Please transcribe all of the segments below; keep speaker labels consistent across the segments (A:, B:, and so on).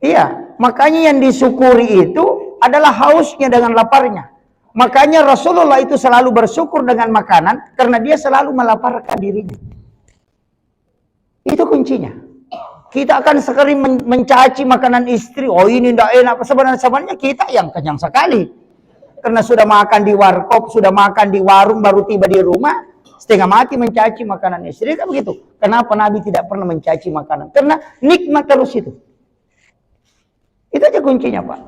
A: Iya, makanya yang disyukuri itu adalah hausnya dengan laparnya. Makanya Rasulullah itu selalu bersyukur dengan makanan karena dia selalu melaparkan dirinya. Itu kuncinya. Kita akan sekali mencaci makanan istri. Oh ini tidak enak. Sebenarnya kita yang kenyang sekali. Karena sudah makan di warkop, sudah makan di warung, baru tiba di rumah, setengah mati mencaci makanan istri. Kan begitu. Kenapa Nabi tidak pernah mencaci makanan? Karena nikmat terus itu. Itu aja kuncinya, Pak.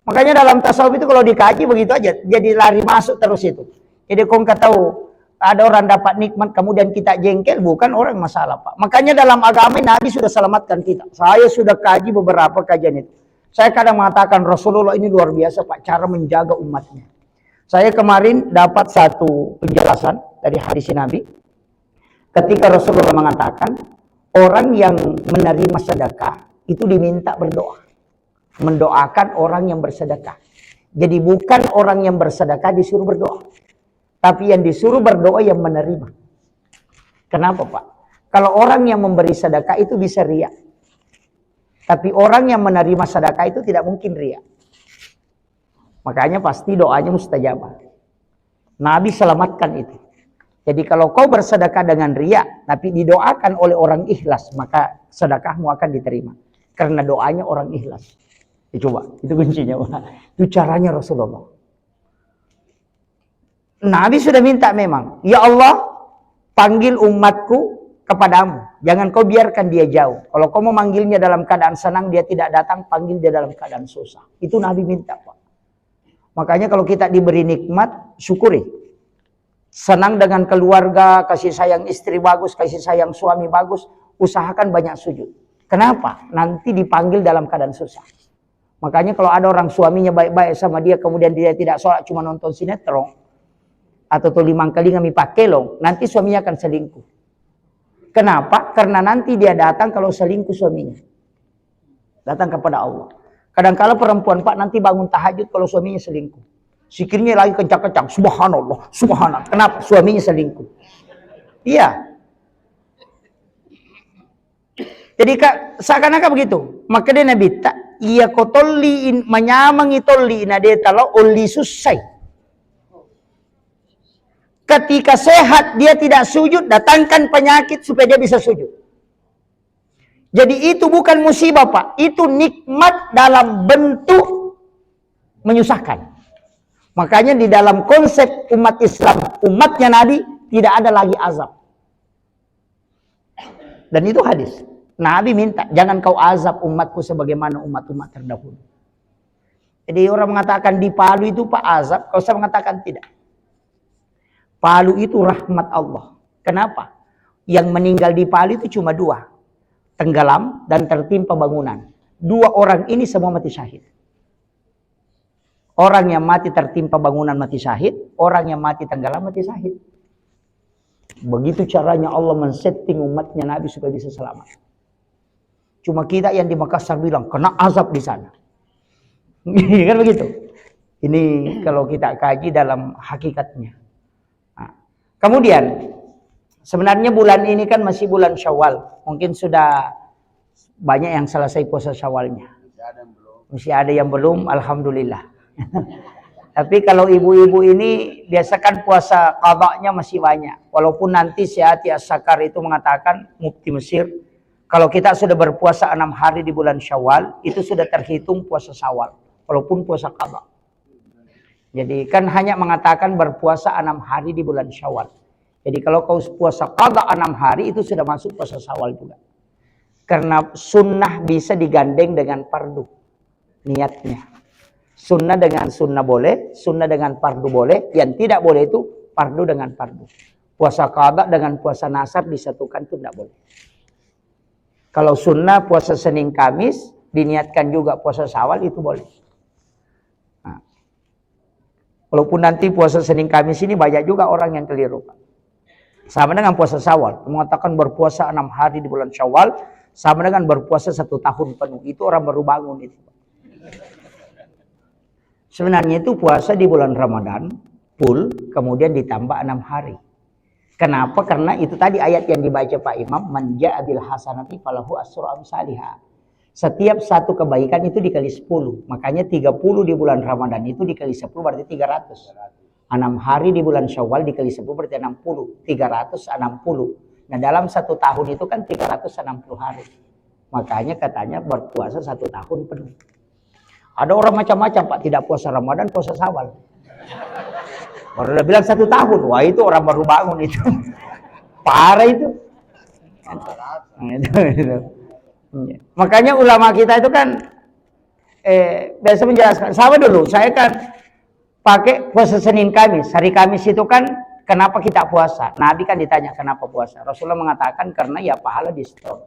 A: Makanya dalam tasawuf itu kalau dikaji begitu aja. Jadi lari masuk terus itu. Jadi kau nggak tahu. Ada orang dapat nikmat kemudian kita jengkel, bukan orang masalah, Pak. Makanya dalam agama Nabi sudah selamatkan kita. Saya sudah kaji beberapa kajian itu. Saya kadang mengatakan Rasulullah ini luar biasa, Pak, cara menjaga umatnya. Saya kemarin dapat satu penjelasan dari hadis Nabi. Ketika Rasulullah mengatakan orang yang menerima sedekah itu diminta berdoa. Mendoakan orang yang bersedekah. Jadi bukan orang yang bersedekah disuruh berdoa. Tapi yang disuruh berdoa yang menerima. Kenapa, Pak? Kalau orang yang memberi sedekah itu bisa riya. Tapi orang yang menerima sedekah itu tidak mungkin riya. Makanya pasti doanya mustajabah. Nabi selamatkan itu. Jadi kalau kau bersedekah dengan riya, tapi didoakan oleh orang ikhlas, maka sedekahmu akan diterima. Karena doanya orang ikhlas. Coba, itu kuncinya, Pak. Itu caranya Rasulullah. Nabi sudah minta memang, ya Allah, panggil umatku kepadamu. Jangan kau biarkan dia jauh. Kalau kau mau manggilnya dalam keadaan senang, dia tidak datang, panggil dia dalam keadaan susah. Itu Nabi minta, Pak. Makanya kalau kita diberi nikmat, syukuri. Senang dengan keluarga, kasih sayang istri bagus, kasih sayang suami bagus, usahakan banyak sujud. Kenapa? Nanti dipanggil dalam keadaan susah. Makanya kalau ada orang suaminya baik-baik sama dia, kemudian dia tidak sholat, cuma nonton sinetron, atau limang kali ngami pakelong, nanti suaminya akan selingkuh. Kenapa? Karena nanti dia datang kalau selingkuh suaminya. Datang kepada Allah. Kadang-kala perempuan, Pak, nanti bangun tahajud kalau suaminya selingkuh. Zikirnya lagi kencang-kencang, subhanallah, subhanallah. Kenapa? Suaminya selingkuh. Iya. Jadi seakan-akan begitu. Maka dia Nabi tak ia kotolliin manyamangi tolliin adeta lo olli susai. Ketika sehat dia tidak sujud, datangkan penyakit supaya dia bisa sujud. Jadi itu bukan musibah, Pak. Itu nikmat dalam bentuk menyusahkan. Makanya di dalam konsep umat Islam, umatnya Nabi, tidak ada lagi azab. Dan itu hadis. Nabi minta, jangan kau azab umatku sebagaimana umat-umat terdahulu. Jadi orang mengatakan di Palu itu Pak azab, kalau saya mengatakan tidak. Palu itu rahmat Allah. Kenapa? Yang meninggal di Palu itu cuma 2. Tenggelam dan tertimpa bangunan. 2 orang ini semua mati syahid. Orang yang mati tertimpa bangunan mati syahid. Orang yang mati tenggelam mati syahid. Begitu caranya Allah men-setting umatnya Nabi supaya bisa selamat. Cuma kita yang di Makassar bilang, kena azab di sana. Kan begitu. Ini kalau kita kaji dalam hakikatnya. Kemudian, sebenarnya bulan ini kan masih bulan Syawal. Mungkin sudah banyak yang selesai puasa Syawalnya. Masih ada yang belum, alhamdulillah. Tapi kalau ibu-ibu ini biasakan puasa qadanya masih banyak. Walaupun nanti Syihati As-Sakar itu mengatakan, Mufti Mesir, kalau kita sudah berpuasa 6 hari di bulan Syawal, itu sudah terhitung puasa Syawal. Walaupun puasa qada. Jadi kan hanya mengatakan berpuasa 6 hari di bulan Syawal. Jadi kalau kau puasa qada 6 hari itu sudah masuk puasa Syawal juga. Karena sunnah bisa digandeng dengan fardu. Niatnya. Sunnah dengan sunnah boleh, sunnah dengan fardu boleh. Yang tidak boleh itu fardu dengan fardu. Puasa qada dengan puasa nasar disatukan itu tidak boleh. Kalau sunnah puasa Senin Kamis diniatkan juga puasa Syawal itu boleh. Walaupun nanti puasa Senin Kamis ini banyak juga orang yang keliru. Sama dengan puasa Syawal. Mengatakan berpuasa 6 hari di bulan Syawal. Sama dengan berpuasa 1 tahun penuh. Itu orang baru bangun itu. Sebenarnya itu puasa di bulan Ramadan. Full. Kemudian ditambah 6 hari. Kenapa? Karena itu tadi ayat yang dibaca Pak Imam. Man ja'abil hasanati falahu asru amsalihah. Setiap satu kebaikan itu dikali 10. Makanya 30 di bulan Ramadan itu dikali 10 berarti 300. 6 hari di bulan Syawal dikali 10 berarti 60. 360. Nah dalam 1 tahun itu kan 360 hari. Makanya katanya berpuasa 1 tahun penuh. Ada orang macam-macam Pak, tidak puasa Ramadan, puasa Syawal. Baru udah bilang 1 tahun, wah itu orang baru bangun itu. Parah itu. Itu. Makanya ulama kita itu kan biasa menjelaskan. Sama dulu, saya kan pakai puasa Senin Kamis. Hari Kamis itu kan kenapa kita puasa? Nabi kan ditanya kenapa puasa. Rasulullah mengatakan karena ya pahala di store.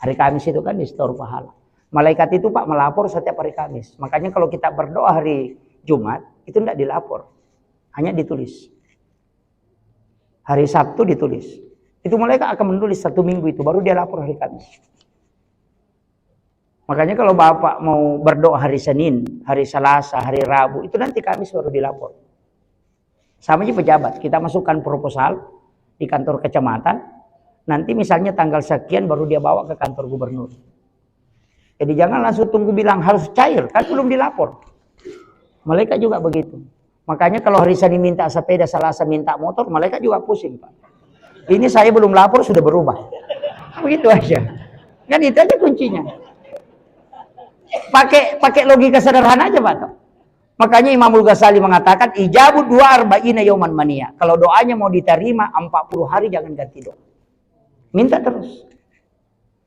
A: Hari Kamis itu kan di store pahala. Malaikat itu Pak melapor setiap hari Kamis. Makanya kalau kita berdoa hari Jumat itu tidak dilapor. Hanya ditulis. Hari Sabtu ditulis. Itu malaikat akan menulis 1 minggu itu baru dia lapor hari Kamis. Makanya kalau Bapak mau berdoa hari Senin, hari Selasa, hari Rabu, itu nanti Kamis baru dilapor. Sama aja pejabat, kita masukkan proposal di kantor kecamatan, nanti misalnya tanggal sekian baru dia bawa ke kantor gubernur. Jadi jangan langsung tunggu bilang harus cair, kan belum dilapor. Malaikat juga begitu. Makanya kalau hari Senin minta sepeda, Selasa minta motor, malaikat juga pusing Pak. Ini saya belum lapor sudah berubah. Begitu aja. Kan itu aja kuncinya. Pakai logika sederhana aja Pak. Makanya Imamul Ghazali mengatakan ijabut 42 yauman mania. Kalau doanya mau diterima 40 hari jangan ganti doa. Minta terus.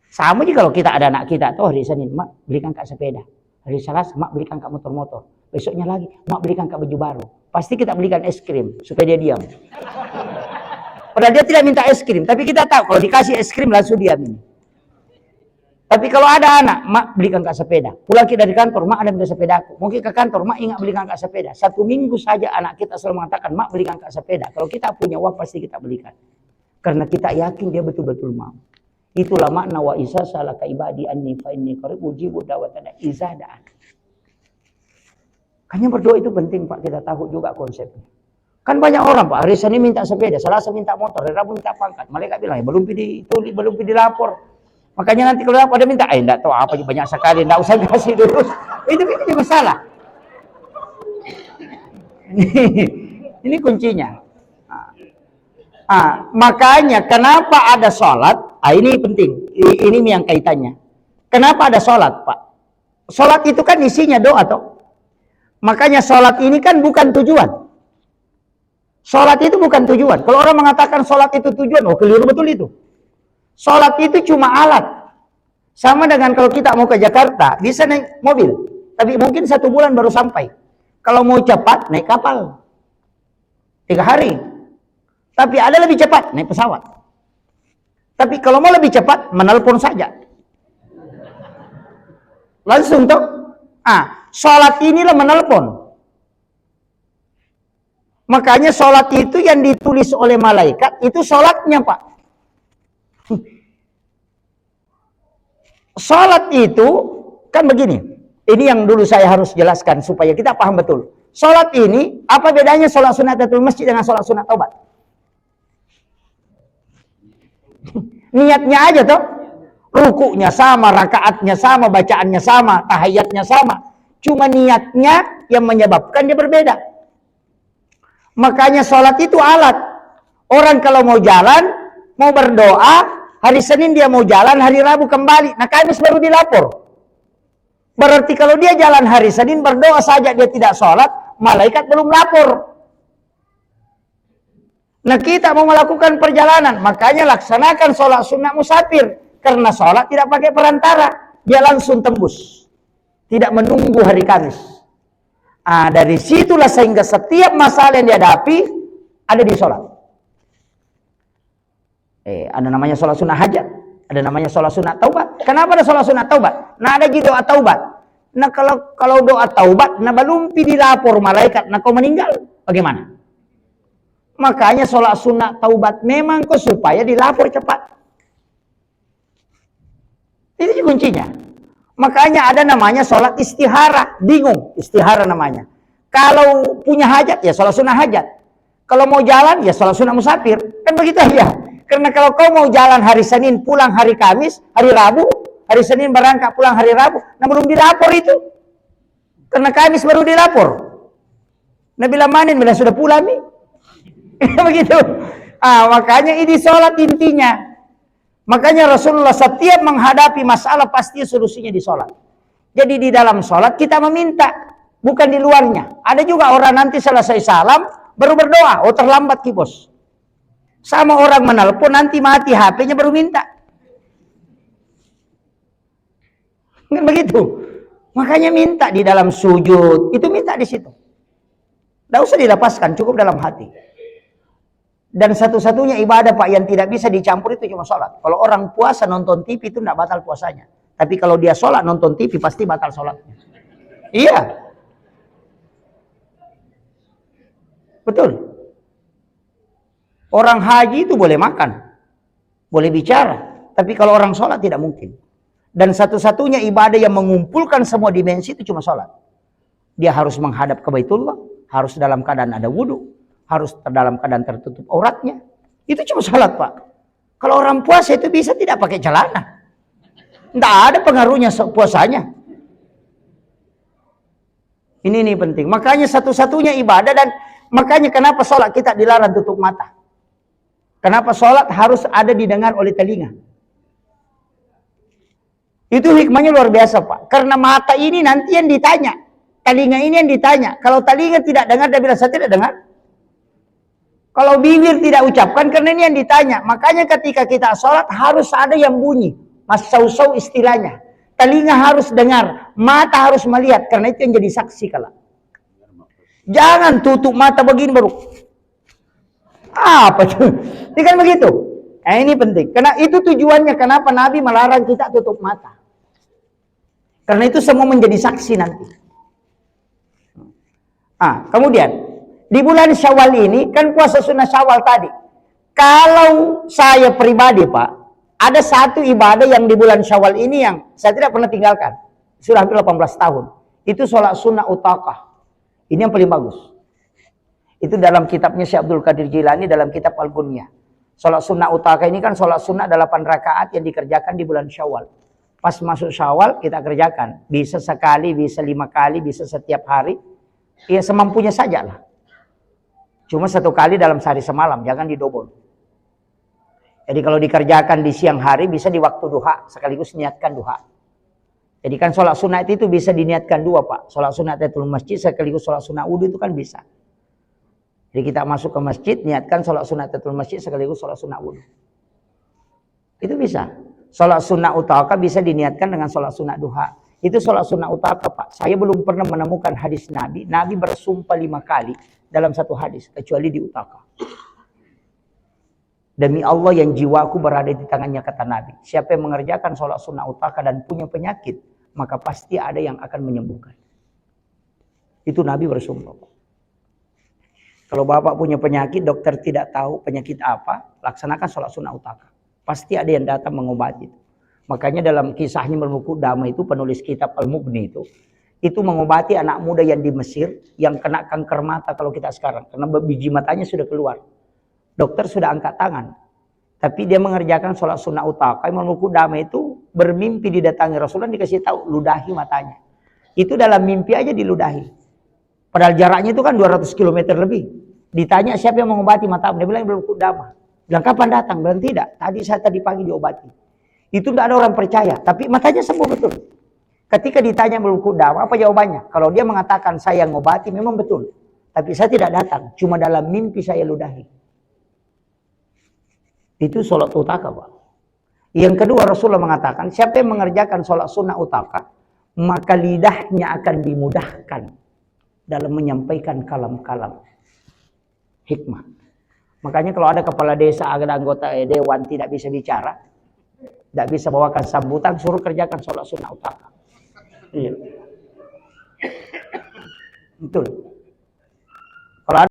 A: Sama juga kalau kita ada anak kita tuh hari Senin, Mak belikan Kak sepeda. Hari Selasa, Mak belikan Kak motor-motor. Besoknya lagi, Mak belikan Kak baju baru. Pasti kita belikan es krim supaya dia diam. Padahal dia tidak minta es krim, tapi kita tahu kalau dikasih es krim langsung diam ini. Tapi kalau ada anak, Mak belikan Kak sepeda. Pulang kita dari kantor, Mak ada beli sepeda aku. Mungkin ke kantor, Mak ingat belikan Kak sepeda. 1 minggu saja anak kita selalu mengatakan, Mak belikan Kak sepeda. Kalau kita punya uang pasti kita belikan. Karena kita yakin dia betul-betul mau. Itulah makna wa isa salaka ibadi anni fa inni qarib ujibu da'watana iza da'an. Kayaknya berdoa itu penting Pak, kita tahu juga konsepnya. Kan banyak orang Pak, hari Senin minta sepeda, Selasa minta motor, hari Rabu minta pangkat. Malaikat bilang, ya belum ditulis, belum dilapor. Makanya nanti kalau ada minta, enggak tahu apa banyak sekali, enggak usah kasih dulu. Itu juga salah. Ini kuncinya. Makanya kenapa ada sholat? Ini penting. Ini yang kaitannya. Kenapa ada sholat, Pak? Sholat itu kan isinya doa, toh. Makanya sholat ini kan bukan tujuan. Sholat itu bukan tujuan. Kalau orang mengatakan sholat itu tujuan, oh keliru betul itu. Sholat itu cuma alat. Sama dengan kalau kita mau ke Jakarta, bisa naik mobil. Tapi mungkin 1 bulan baru sampai. Kalau mau cepat, naik kapal. 3 hari. Tapi ada lebih cepat, naik pesawat. Tapi kalau mau lebih cepat, menelpon saja. Langsung toh. Sholat inilah menelpon. Makanya sholat itu yang ditulis oleh malaikat, itu sholatnya Pak. Sholat itu, kan begini. Ini yang dulu saya harus jelaskan supaya kita paham betul. Sholat ini, apa bedanya sholat sunatatul masjid dengan sholat sunat taubat? Niatnya aja toh. Rukuknya sama, rakaatnya sama, bacaannya sama, tahiyatnya sama. Cuma niatnya yang menyebabkan dia berbeda. Makanya sholat itu alat. Orang kalau mau jalan, mau berdoa, hari Senin dia mau jalan, hari Rabu kembali. Nah Kamis baru dilapor. Berarti kalau dia jalan hari Senin berdoa saja dia tidak sholat, malaikat belum lapor. Nah kita mau melakukan perjalanan, makanya laksanakan sholat sunnah musafir. Karena sholat tidak pakai perantara, dia langsung tembus. Tidak menunggu hari Kamis. Dari situlah sehingga setiap masalah yang dihadapi ada di sholat. Ada namanya sholat sunnah hajat, ada namanya sholat sunnah taubat. Kenapa ada sholat sunnah taubat? Nah ada juga doa taubat. Nah kalau doa taubat, nah belum dilapor malaikat, nah kau meninggal, bagaimana? Makanya sholat sunnah taubat memang kok supaya dilapor cepat. Itu kuncinya. Makanya ada namanya sholat istihara. Bingung, istihara namanya. Kalau punya hajat, ya sholat sunnah hajat. Kalau mau jalan, ya sholat sunnah musafir. Kan begitu aja. Karena kalau kau mau jalan hari Senin, pulang hari Kamis, hari Rabu, Hari Senin berangkat pulang hari Rabu. Nah belum dilapor itu. Karena Kamis baru dilapor. Nah bila manin, bila sudah pulang nih. Begitu. Makanya ini sholat intinya. Makanya Rasulullah setiap menghadapi masalah pasti solusinya di sholat. Jadi di dalam sholat kita meminta, bukan di luarnya. Ada juga orang nanti selesai salam baru berdoa, terlambat kibos. Sama orang menelpon nanti mati HP-nya baru minta. Kan begitu. Makanya minta di dalam sujud, itu minta di situ. Tidak usah dilepaskan, cukup dalam hati. Dan satu-satunya ibadah Pak yang tidak bisa dicampur itu cuma sholat. Kalau orang puasa nonton TV itu tidak batal puasanya. Tapi kalau dia sholat nonton TV pasti batal sholatnya. Iya. Betul. Orang haji itu boleh makan. Boleh bicara. Tapi kalau orang sholat tidak mungkin. Dan satu-satunya ibadah yang mengumpulkan semua dimensi itu cuma sholat. Dia harus menghadap ke Baitullah. Harus dalam keadaan ada wudhu. Harus dalam keadaan tertutup auratnya. Itu cuma sholat Pak. Kalau orang puasa itu bisa tidak pakai celana. Tidak ada pengaruhnya puasanya. Ini penting. Makanya satu-satunya ibadah dan makanya kenapa sholat kita dilarang tutup mata. Kenapa sholat harus ada didengar oleh telinga. Itu hikmahnya luar biasa Pak. Karena mata ini nanti yang ditanya. Telinga ini yang ditanya. Kalau telinga tidak dengar, dia bilang saya tidak dengar. Kalau bibir tidak ucapkan, karena ini yang ditanya. Makanya ketika kita sholat harus ada yang bunyi. Mas sau-sau istilahnya. Telinga harus dengar. Mata harus melihat. Karena itu yang jadi saksi kalau. Jangan tutup mata begini baru. Apa tuh? Ini kan begitu. Nah ini penting. Karena itu tujuannya kenapa Nabi melarang kita tutup mata. Karena itu semua menjadi saksi nanti. Kemudian. Di bulan Syawal ini, kan puasa sunnah Syawal tadi. Kalau saya pribadi Pak, ada satu ibadah yang di bulan Syawal ini yang saya tidak pernah tinggalkan. Sudah hampir 18 tahun. Itu sholat sunnah utakah. Ini yang paling bagus. Itu dalam kitabnya Syekh Abdul Qadir Jilani dalam kitab Al-Gunyah. Sholat sunnah utakah ini kan sholat sunnah 8 rakaat yang dikerjakan di bulan Syawal. Pas masuk Syawal kita kerjakan. Bisa sekali, bisa 5 kali, bisa setiap hari. Ya semampunya saja lah. Cuma 1 kali dalam sehari semalam, jangan didobol. Jadi kalau dikerjakan di siang hari bisa di waktu duha, sekaligus niatkan duha. Jadi kan sholat sunat itu bisa diniatkan 2 Pak. Sholat sunat tahiyatul masjid sekaligus sholat sunat wudhu itu kan bisa. Jadi kita masuk ke masjid, niatkan sholat sunat tahiyatul masjid sekaligus sholat sunat wudhu. Itu bisa. Sholat sunat utaka bisa diniatkan dengan sholat sunat duha. Itu sholat sunat utaka Pak. Saya belum pernah menemukan hadis Nabi. Nabi bersumpah 5 kali dalam satu hadis, kecuali di utaka. Demi Allah yang jiwaku berada di tangannya, kata Nabi. Siapa yang mengerjakan sholat sunnah utaka dan punya penyakit, maka pasti ada yang akan menyembuhkan. Itu Nabi bersumpah. Kalau Bapak punya penyakit, dokter tidak tahu penyakit apa, laksanakan sholat sunnah utaka. Pasti ada yang datang mengobati. Makanya dalam kisahnya Al-Muqu Dama itu, penulis kitab Al-Mughni itu mengobati anak muda yang di Mesir yang kena kanker mata kalau kita sekarang. Karena biji matanya sudah keluar. Dokter sudah angkat tangan. Tapi dia mengerjakan sholat sunnah utaka. Imam Al-Qudama itu bermimpi didatangi Rasulullah, dikasih tahu ludahi matanya. Itu dalam mimpi aja diludahi. Padahal jaraknya itu kan 200 km lebih. Ditanya siapa yang mengobati matamu? Dia bilang Imam Al-Qudama. Bilang kapan datang? Bilang tidak. Tadi pagi diobati. Itu tidak ada orang percaya. Tapi matanya sembuh betul. Ketika ditanya Imam Al-Qudama, apa jawabannya? Kalau dia mengatakan saya ngobati, memang betul. Tapi saya tidak datang. Cuma dalam mimpi saya ludahi. Itu sholat utaka Pak. Yang kedua Rasulullah mengatakan, siapa yang mengerjakan sholat sunnah utaka, maka lidahnya akan dimudahkan dalam menyampaikan kalam-kalam hikmah. Makanya kalau ada kepala desa, ada anggota dewan tidak bisa bicara, tidak bisa bawakan sambutan, suruh kerjakan sholat sunnah utaka. Iya. Betul.